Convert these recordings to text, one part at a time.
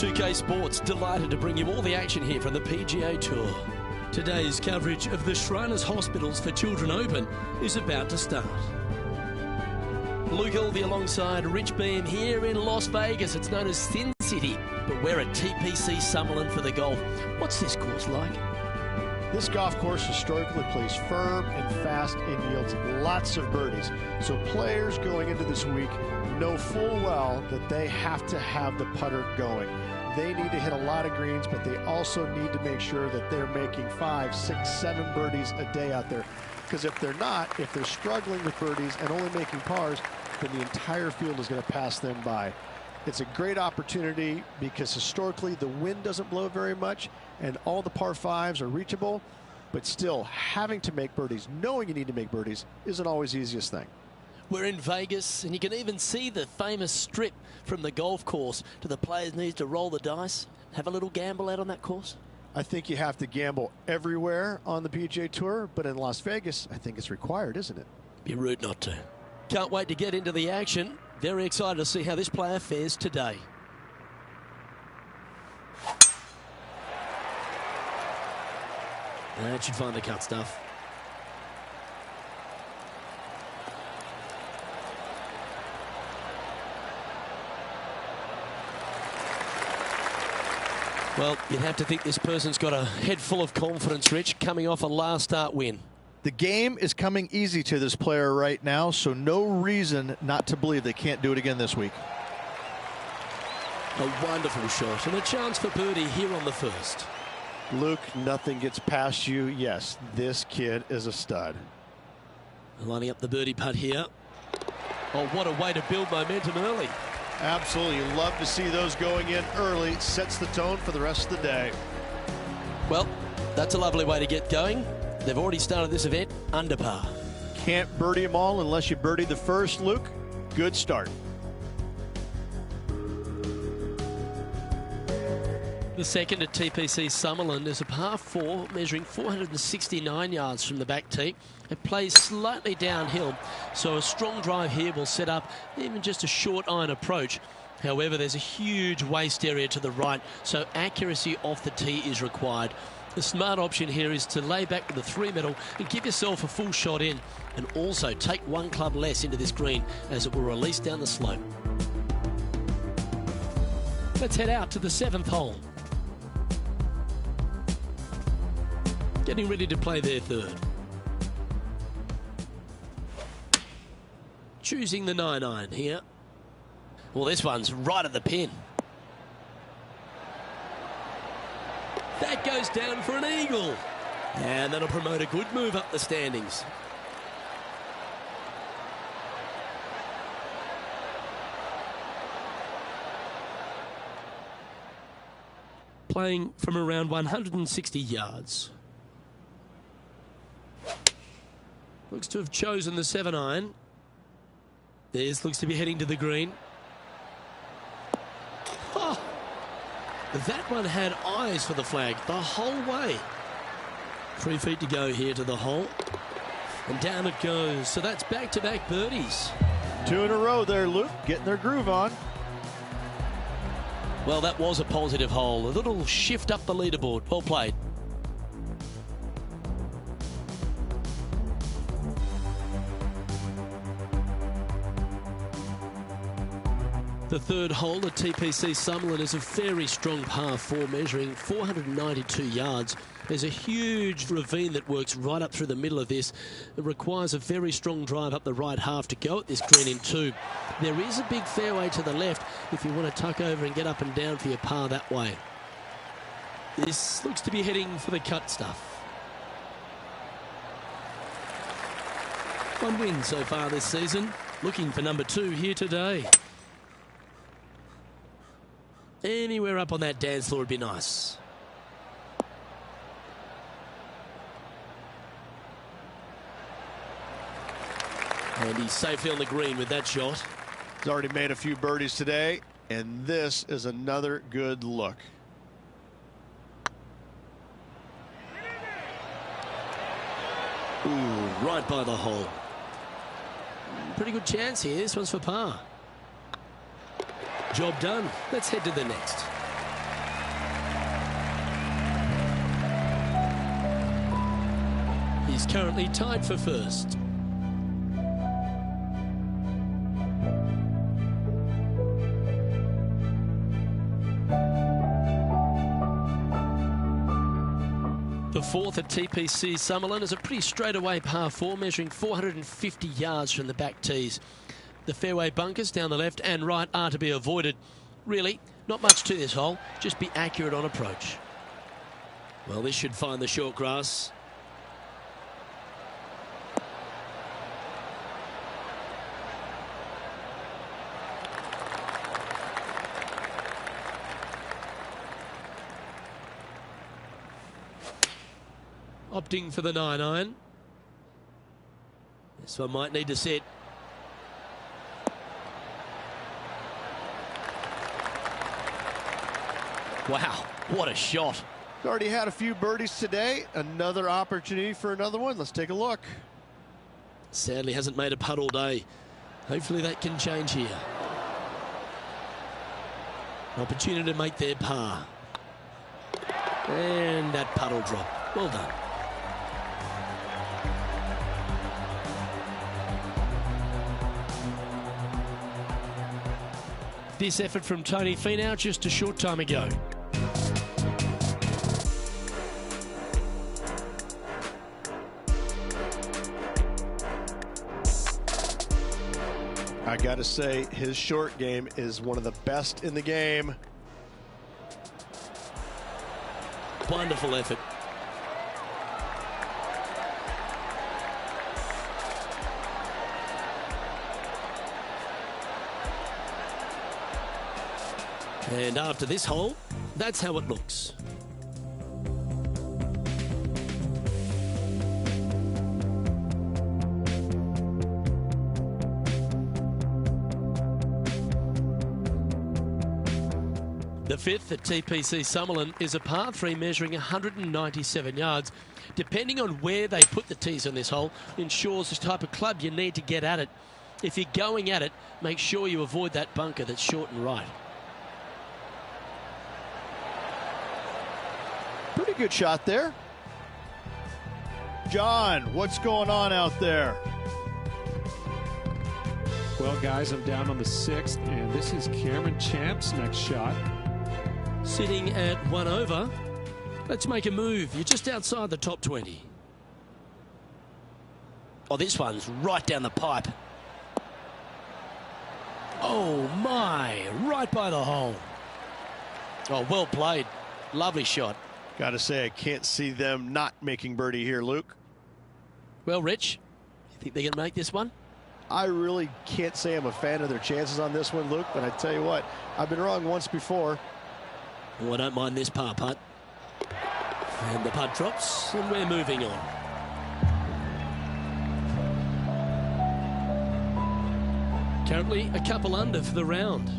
2K Sports, delighted to bring you all the action here from the PGA Tour. Today's coverage of the Shriners Hospitals for Children Open is about to start. Luke Elvey alongside Rich Beam here in Las Vegas. It's known as Sin City, but we're at TPC Summerlin for the golf. What's this course like? This golf course historically plays firm and fast and yields lots of birdies. So players going into this week know full well that they have to have the putter going. They need to hit a lot of greens, but they also need to make sure that they're making 5, 6, 7 birdies a day out there. Because if they're not, if they're struggling with birdies and only making pars, then the entire field is going to pass them by. It's a great opportunity because historically the wind doesn't blow very much and all the par 5s are reachable, but still having to make birdies, knowing you need to make birdies, isn't always the easiest thing. We're in Vegas, and you can even see the famous strip from the golf course. Do the players need to roll the dice, have a little gamble out on that course? I think you have to gamble everywhere on the PGA Tour, but in Las Vegas, I think it's required, isn't it? Be rude not to. Can't wait to get into the action. Very excited to see how this player fares today. That should find the cut stuff. Well, you'd have to think this person's got a head full of confidence, Rich, coming off a last start win. The game is coming easy to this player right now, so no reason not to believe they can't do it again this week. A wonderful shot and a chance for birdie here on the first. Luke, nothing gets past you. Yes, this kid is a stud. Lining up the birdie putt here. Oh, what a way to build momentum early. Absolutely. You love to see those going in early. Sets the tone for the rest of the day. Well, that's a lovely way to get going. They've already started this event under par. Can't birdie them all unless you birdie the first, Luke. Good start. The second at TPC Summerlin is a par 4 measuring 469 yards from the back tee. It plays slightly downhill, so a strong drive here will set up even just a short iron approach. However, there's a huge waste area to the right, so accuracy off the tee is required. The smart option here is to lay back with the 3 metal and give yourself a full shot in, and also take 1 club less into this green as it will release down the slope. Let's head out to the 7th hole. Getting ready to play their third. Choosing the 9-iron here. Well, this one's right at the pin. That goes down for an eagle. And that'll promote a good move up the standings. Playing from around 160 yards. Looks to have chosen the 7-iron. This looks to be heading to the green. Oh, that one had eyes for the flag the whole way. 3 feet to go here to the hole. And down it goes. So that's back-to-back birdies. 2 in a row there, Luke. Getting their groove on. Well, that was a positive hole. A little shift up the leaderboard. Well played. The third hole at TPC Summerlin is a very strong par 4 measuring 492 yards. There's a huge ravine that works right up through the middle of this. It requires a very strong drive up the right half to go at this green in 2. There is a big fairway to the left if you want to tuck over and get up and down for your par that way. This looks to be heading for the cut stuff. 1 win so far this season. Looking for number 2 here today. Anywhere up on that dance floor would be nice. And he's safely on the green with that shot. He's already made a few birdies today, and this is another good look. Ooh, right by the hole. Pretty good chance here. This one's for par. Job done. Let's head to the next. He's currently tied for first. The fourth at TPC Summerlin is a pretty straightaway par 4, measuring 450 yards from the back tees. The fairway bunkers down the left and right are to be avoided. Really, not much to this hole, just be accurate on approach. Well, this should find the short grass. Opting for the 9-iron. This one might need to sit. Wow, what a shot. Already had a few birdies today. Another opportunity for another one. Let's take a look. Sadly hasn't made a putt all day. Hopefully that can change here. Opportunity to make their par. And that putt will drop. Well done. This effort from Tony Finau just a short time ago. I gotta say, his short game is one of the best in the game. Wonderful effort. And after this hole, that's how it looks. The fifth at TPC Summerlin is a par 3 measuring 197 yards. Depending on where they put the tees on this hole, ensures the type of club you need to get at it. If you're going at it, make sure you avoid that bunker that's short and right. Pretty good shot there. John, what's going on out there? Well, guys, I'm down on the 6th, and this is Cameron Champ's next shot. Sitting at 1 over. Let's make a move. You're just outside the top 20. Oh, this one's right down the pipe. Oh, my. Right by the hole. Oh, well played. Lovely shot. Gotta say, I can't see them not making birdie here, Luke. Well, Rich, you think they're going to make this one? I really can't say I'm a fan of their chances on this one, Luke, but I tell you what, I've been wrong once before. Oh, I don't mind this par putt. And the putt drops, and we're moving on. Currently a couple under for the round.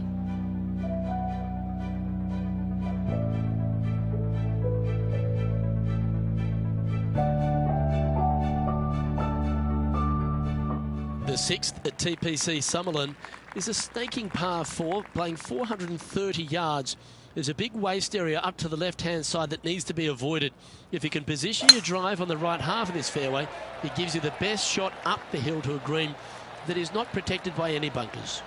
The 6th at TPC Summerlin is a snaking par 4, playing 430 yards. There's a big waste area up to the left-hand side that needs to be avoided. If you can position your drive on the right half of this fairway, it gives you the best shot up the hill to a green that is not protected by any bunkers.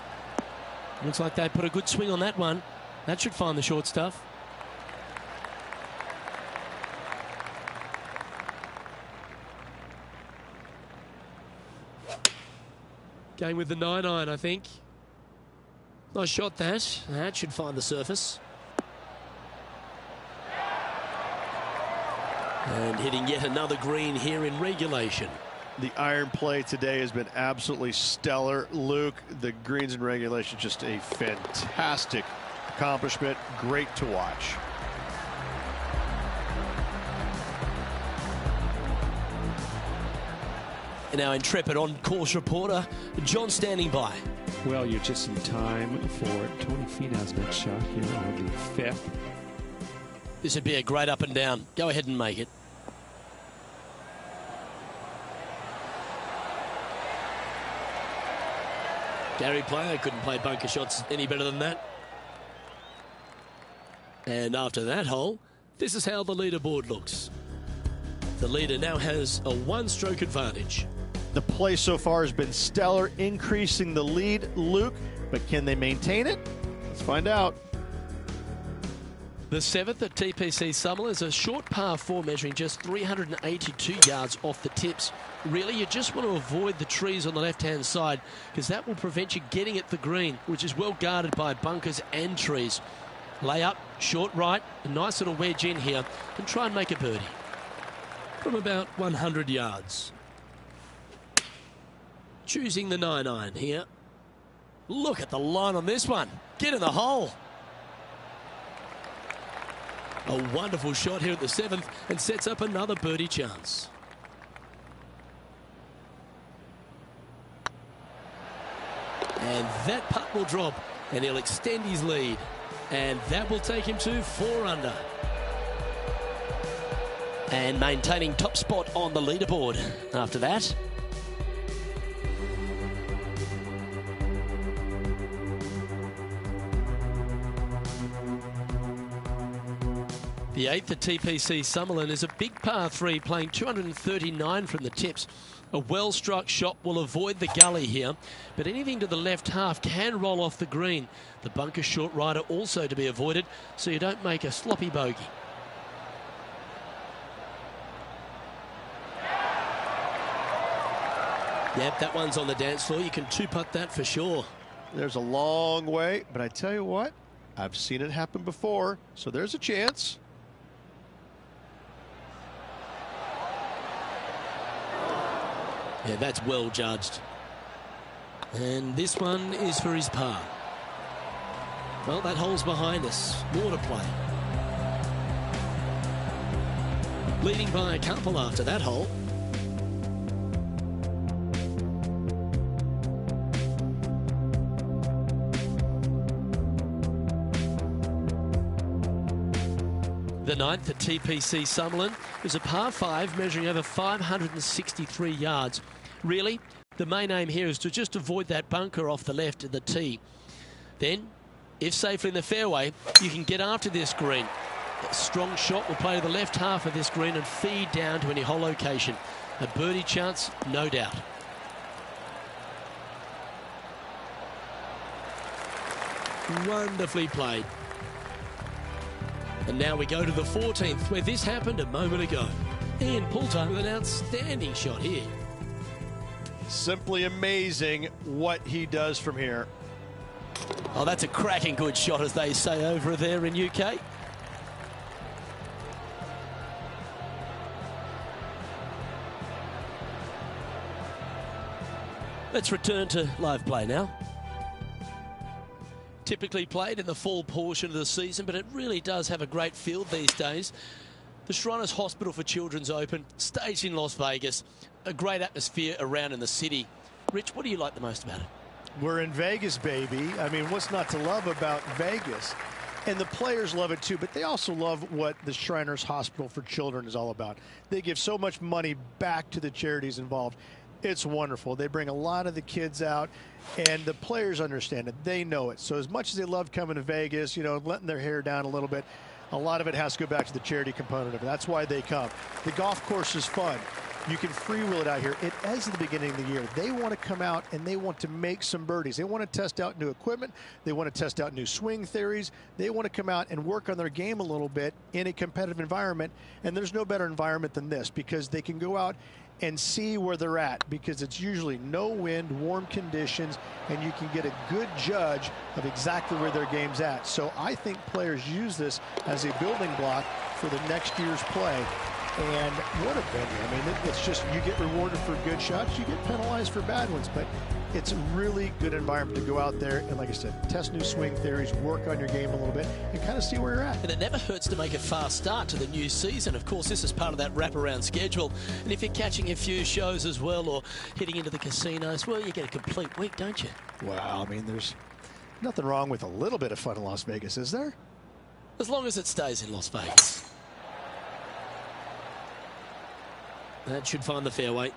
Looks like they put a good swing on that one. That should find the short stuff. Going with the 9-iron, I think. Nice shot, that. That should find the surface. And hitting yet another green here in regulation. The iron play today has been absolutely stellar, Luke. The greens in regulation, just a fantastic accomplishment. Great to watch. And our intrepid on-course reporter, John, standing by. Well, you're just in time for Tony Finau's next shot here on the 5th. This would be a great up and down. Go ahead and make it. Gary Player couldn't play bunker shots any better than that. And after that hole, this is how the leaderboard looks. The leader now has a one-stroke advantage. The play so far has been stellar, increasing the lead, Luke, but can they maintain it? Let's find out. The 7th at TPC Summerlin is a short par 4 measuring just 382 yards off the tips. Really, you just want to avoid the trees on the left-hand side because that will prevent you getting at the green, which is well guarded by bunkers and trees. Lay up, short right, a nice little wedge in here, and try and make a birdie. From about 100 yards. Choosing the 9-iron here. Look at the line on this one. Get in the hole. A wonderful shot here at the 7th and sets up another birdie chance. And that putt will drop and he'll extend his lead. And that will take him to 4 under. And maintaining top spot on the leaderboard after that. The 8th at TPC Summerlin is a big par 3 playing 239 from the tips. A well-struck shot will avoid the gully here, but anything to the left half can roll off the green. The bunker short rider also to be avoided, so you don't make a sloppy bogey. Yep, that one's on the dance floor. You can two-putt that for sure. There's a long way, but I tell you what, I've seen it happen before, so there's a chance. Yeah, that's well judged. And this one is for his par. Well, that hole's behind us. More to play. Leading by a couple after that hole. The 9th at TPC Summerlin is a par 5 measuring over 563 yards. Really, the main aim here is to just avoid that bunker off the left of the tee. Then, if safely in the fairway, you can get after this green. A strong shot will play to the left half of this green and feed down to any hole location. A birdie chance, no doubt. Wonderfully played. And now we go to the 14th, where this happened a moment ago. Ian Poulter with an outstanding shot here. Simply amazing what he does from here. Oh, that's a cracking good shot, as they say over there in UK. Let's return to live play now. Typically played in the fall portion of the season, but it really does have a great field these days. The Shriners Hospital for Children's Open, staged in Las Vegas, a great atmosphere around in the city. Rich, what do you like the most about it? We're in Vegas, baby. I mean, what's not to love about Vegas? And the players love it too, but they also love what the Shriners Hospital for Children is all about. They give so much money back to the charities involved. It's wonderful. They bring a lot of the kids out, and the players understand it. They know it. So as much as they love coming to Vegas, you know, letting their hair down a little bit, a lot of it has to go back to the charity component of it. That's why they come. The golf course is fun. You can freewheel it out here. It is the beginning of the year. They want to come out and they want to make some birdies. They want to test out new equipment. They want to test out new swing theories. They want to come out and work on their game a little bit in a competitive environment. And there's no better environment than this, because they can go out and see where they're at, because it's usually no wind, warm conditions, and you can get a good judge of exactly where their game's at. So I think players use this as a building block for the next year's play. And what a venue. I mean, it's just, you get rewarded for good shots, you get penalized for bad ones, but it's a really good environment to go out there and, like I said, test new swing theories, work on your game a little bit, and kind of see where you're at. And it never hurts to make a fast start to the new season. Of course, this is part of that wraparound schedule. And if you're catching a few shows as well, or hitting into the casinos, well, you get a complete week, don't you? Well, I mean, there's nothing wrong with a little bit of fun in Las Vegas, is there? As long as it stays in Las Vegas. That should find the fairway.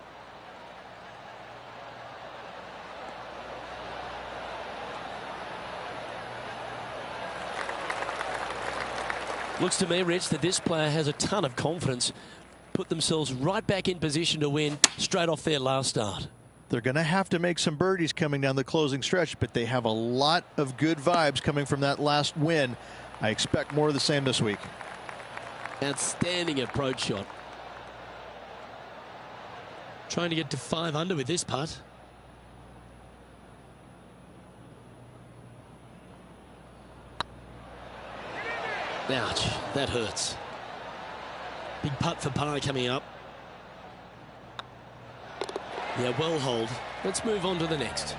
Looks to me, Rich, that this player has a ton of confidence. put themselves right back in position to win straight off their last start. They're going to have to make some birdies coming down the closing stretch, but they have a lot of good vibes coming from that last win. I expect more of the same this week. Outstanding approach shot. Trying to get to 5 under with this putt. Ouch, that hurts. Big putt for par coming up. Yeah, well hold. Let's move on to the next.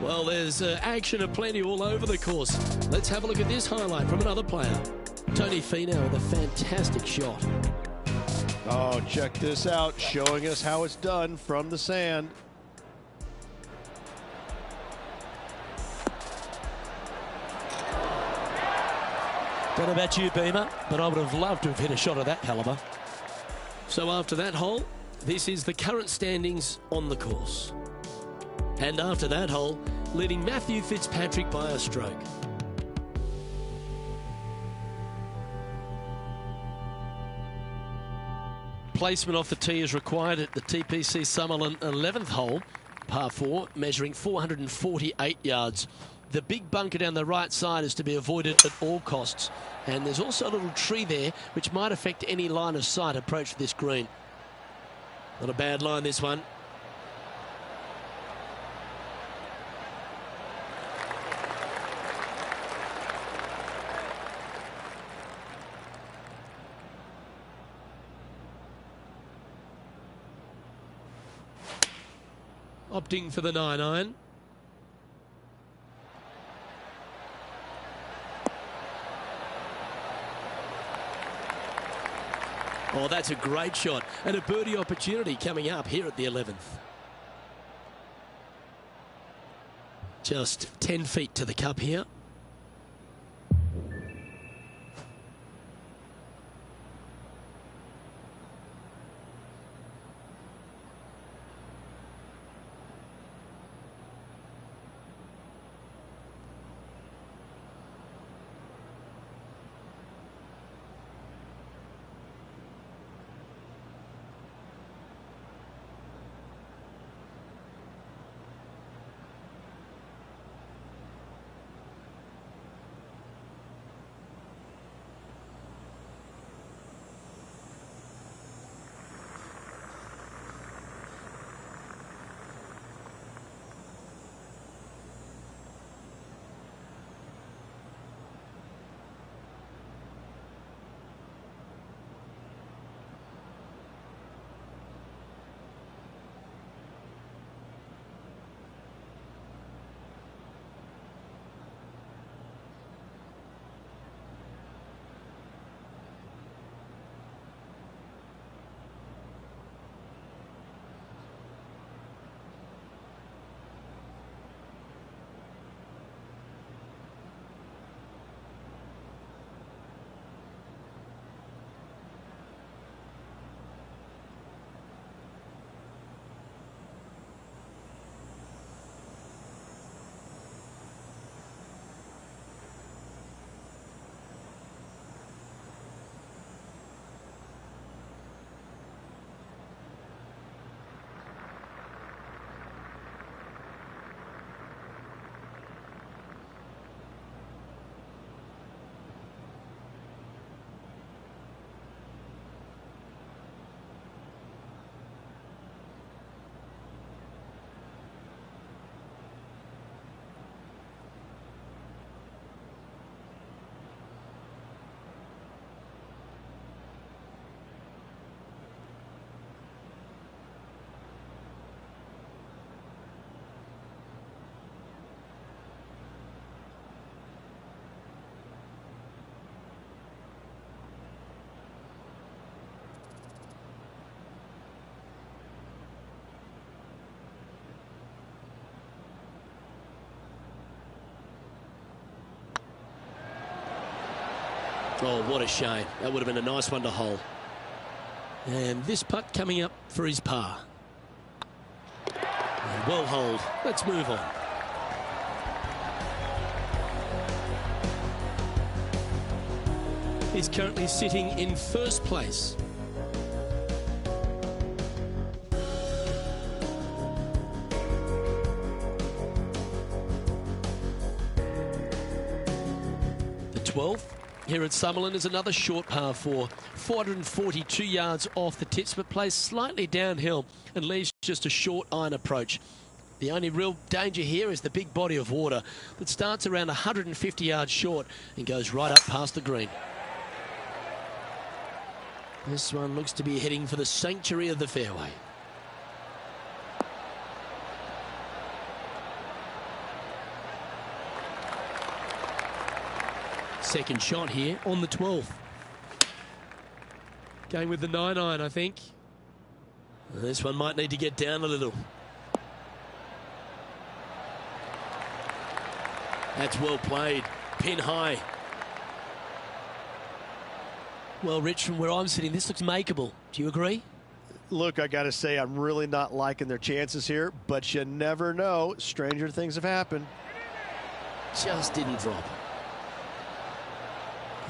Well, there's action aplenty all over the course. Let's have a look at this highlight from another player. Tony Finau with a fantastic shot. Oh, check this out, showing us how it's done from the sand. Don't know about you, Beamer, but I would have loved to have hit a shot of that caliber. So after that hole, this is the current standings on the course. And after that hole, leading Matthew Fitzpatrick by a stroke. Placement off the tee is required at the TPC Summerlin 11th hole, par 4, measuring 448 yards. The big bunker down the right side is to be avoided at all costs. And there's also a little tree there which might affect any line of sight approach to this green. Not a bad line, this one. Opting for the 9-iron. Oh, that's a great shot and a birdie opportunity coming up here at the 11th. Just 10 feet to the cup here. Oh, what a shame. That would have been a nice one to hole. And this putt coming up for his par. And well holed. Let's move on. He's currently sitting in first place. The 12th here at Summerlin is another short par 4, 442 yards off the tips, but plays slightly downhill and leaves just a short iron approach. The only real danger here is the big body of water that starts around 150 yards short and goes right up past the green. This one looks to be heading for the sanctuary of the fairway. Second shot here on the 12th. Going with the 9-iron, I think. This one might need to get down a little. That's well played. Pin high. Well, Rich, from where I'm sitting, this looks makeable. Do you agree? Look, I got to say, I'm really not liking their chances here, but you never know. Stranger things have happened. Just didn't drop.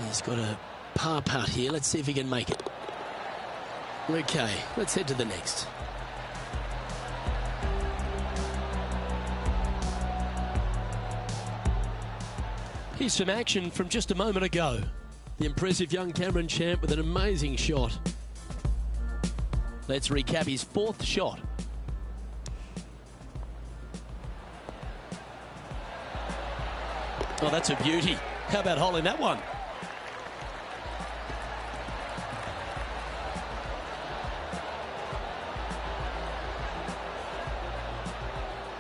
He's got a par putt here. Let's see if he can make it. Okay, let's head to the next. Here's some action from just a moment ago. The impressive young Cameron champ with an amazing shot. Let's recap his 4th shot. Oh, that's a beauty. How about holding that one?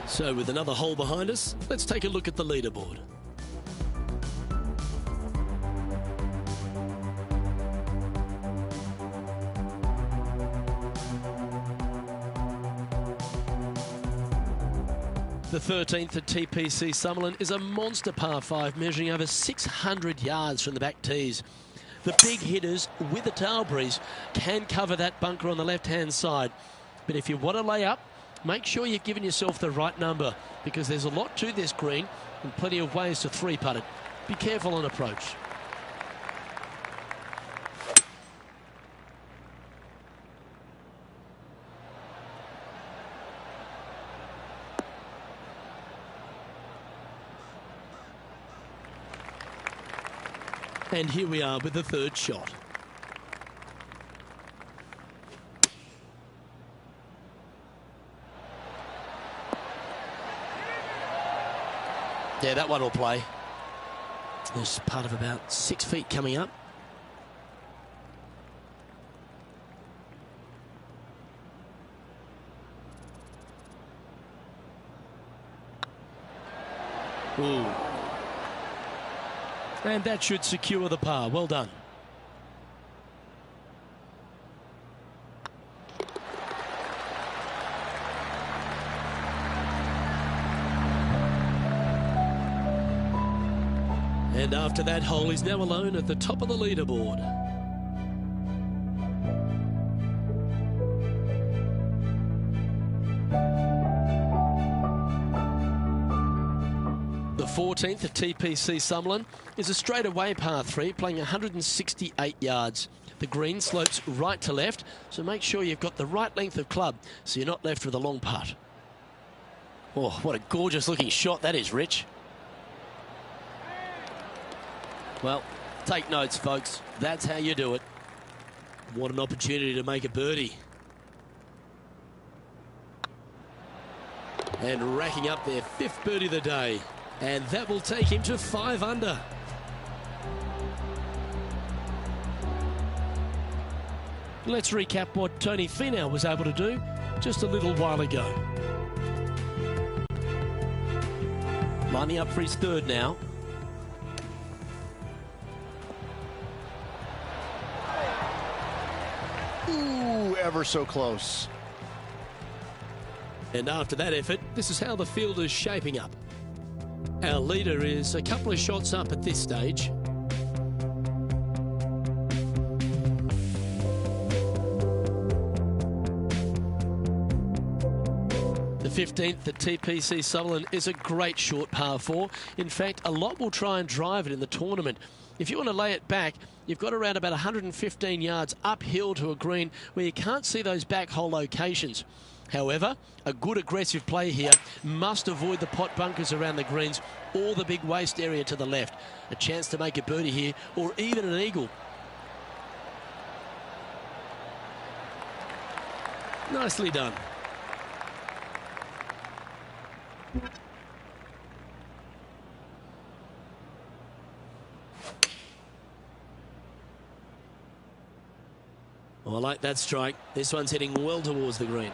So with another hole behind us, let's take a look at the leaderboard. The 13th at TPC Summerlin is a monster par 5 measuring over 600 yards from the back tees. The big hitters with a tail breeze can cover that bunker on the left-hand side. But if you want to lay up, make sure you've given yourself the right number, because there's a lot to this green and plenty of ways to 3-putt it. Be careful on approach. And here we are with the 3rd shot. Yeah, that one will play. There's part of about 6 feet coming up. Ooh. And that should secure the par. Well done. And after that hole, he's now alone at the top of the leaderboard. The 14th at TPC Summerlin is a straightaway par 3, playing 168 yards. The green slopes right to left, so make sure you've got the right length of club so you're not left with a long putt. Oh, what a gorgeous looking shot that is, Rich. Well, take notes, folks. That's how you do it. What an opportunity to make a birdie. And racking up their 5th birdie of the day. And that will take him to 5 under. Let's recap what Tony Finau was able to do just a little while ago. Lining up for his 3rd now. Ooh, ever so close. And after that effort, this is how the field is shaping up. Our leader is a couple of shots up at this stage. The 15th at TPC Summerlin is a great short par 4. In fact, a lot will try and drive it in the tournament. If you want to lay it back, you've got around about 115 yards uphill to a green where you can't see those back hole locations. However, a good aggressive play here must avoid the pot bunkers around the greens or the big waste area to the left. A chance to make a birdie here or even an eagle. Nicely done. Oh, I like that strike. This one's heading well towards the green.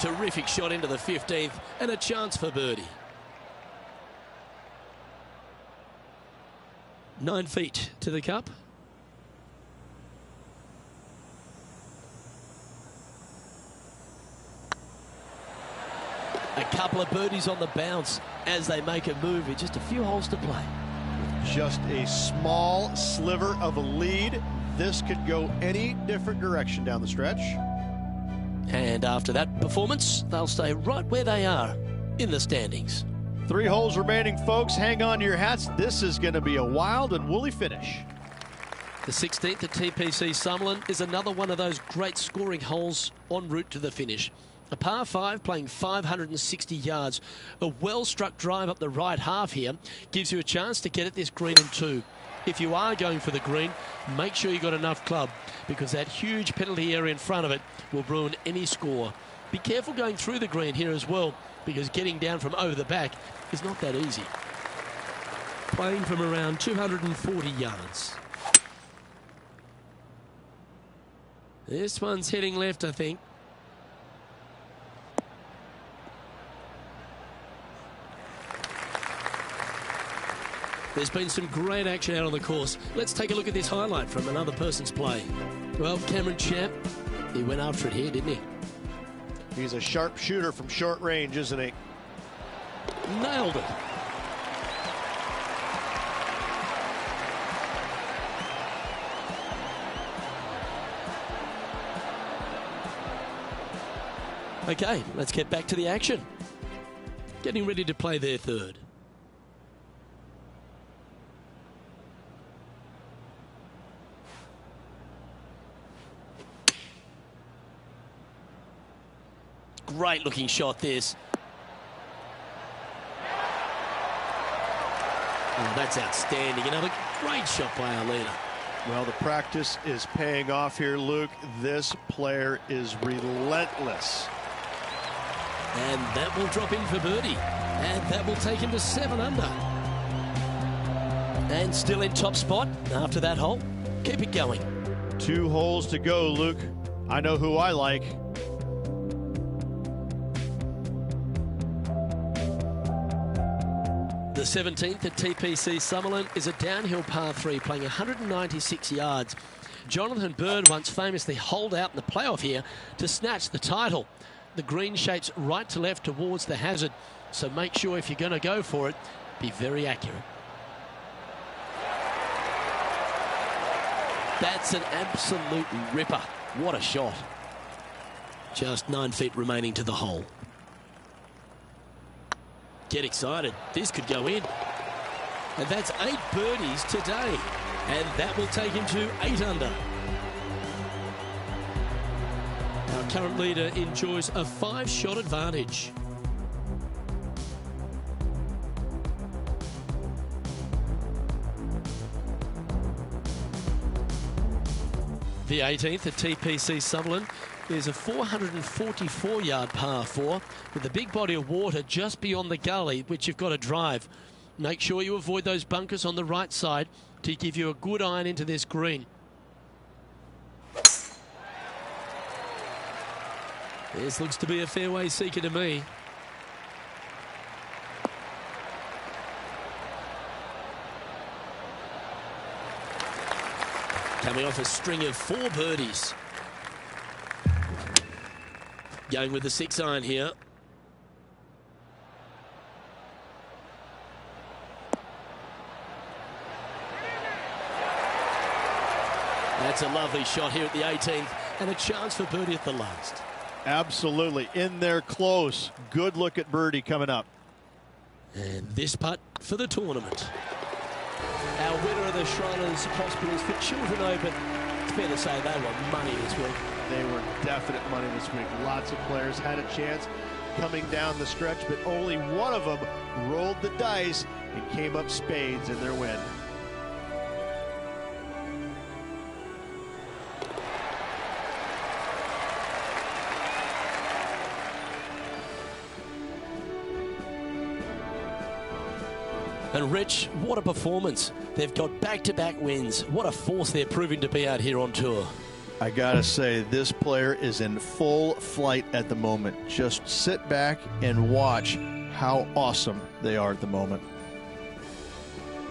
Terrific shot into the 15th and a chance for birdie. 9 feet to the cup. A couple of birdies on the bounce as they make a move in just a few holes to play. Just a small sliver of a lead. This could go any different direction down the stretch. And after that performance, they'll stay right where they are in the standings. 3 holes remaining, folks. Hang on to your hats. This is going to be a wild and woolly finish. The 16th at TPC Summerlin is another one of those great scoring holes en route to the finish. A par 5 playing 560 yards. A well-struck drive up the right half here gives you a chance to get at this green in 2. If you are going for the green, make sure you've got enough club because that huge penalty area in front of it will ruin any score. Be careful going through the green here as well because getting down from over the back is not that easy. Playing from around 240 yards. This one's heading left, I think. There's been some great action out on the course. Let's take a look at this highlight from another person's play. Well, Cameron Champ, he went after it here, didn't he? He's a sharp shooter from short range, isn't he? Nailed it. Okay, let's get back to the action. Getting ready to play their third. Great looking shot this. Oh, that's outstanding. Another great shot by our leader. Well, the practice is paying off here, Luke. This player is relentless. And that will drop in for birdie. And that will take him to 7 under. And still in top spot after that hole. Keep it going. 2 holes to go, Luke. I know who I like. The 17th at TPC Summerlin is a downhill par 3 playing 196 yards. Jonathan Bird once famously holed out in the playoff here to snatch the title. The green shapes right to left towards the hazard, so make sure if you're going to go for it, be very accurate. That's an absolute ripper. What a shot. Just 9 feet remaining to the hole. Get excited. This could go in. And that's 8 birdies today. And that will take him to 8 under. Our current leader enjoys a 5-shot advantage. The 18th at TPC Summerlin is a 444-yard par 4 with a big body of water just beyond the gully, which you've got to drive. Make sure you avoid those bunkers on the right side to give you a good iron into this green. This looks to be a fairway seeker to me. Coming off a string of 4 birdies. Going with the 6-iron here. That's a lovely shot here at the 18th and a chance for birdie at the last. Absolutely. In there close. Good look at birdie coming up. And this putt for the tournament. Our winner of the Shriners Hospitals for Children Open. It's fair to say they were money this week. They were definite money this week. Lots of players had a chance coming down the stretch, but only one of them rolled the dice and came up spades in their win. And Rich, what a performance. They've got back-to-back wins. What a force they're proving to be out here on tour. I gotta say, this player is in full flight at the moment. Just sit back and watch how awesome they are at the moment.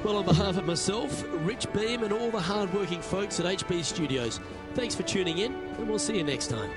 Well, on behalf of myself, Rich Beam, and all the hard-working folks at HB Studios, thanks for tuning in, and we'll see you next time.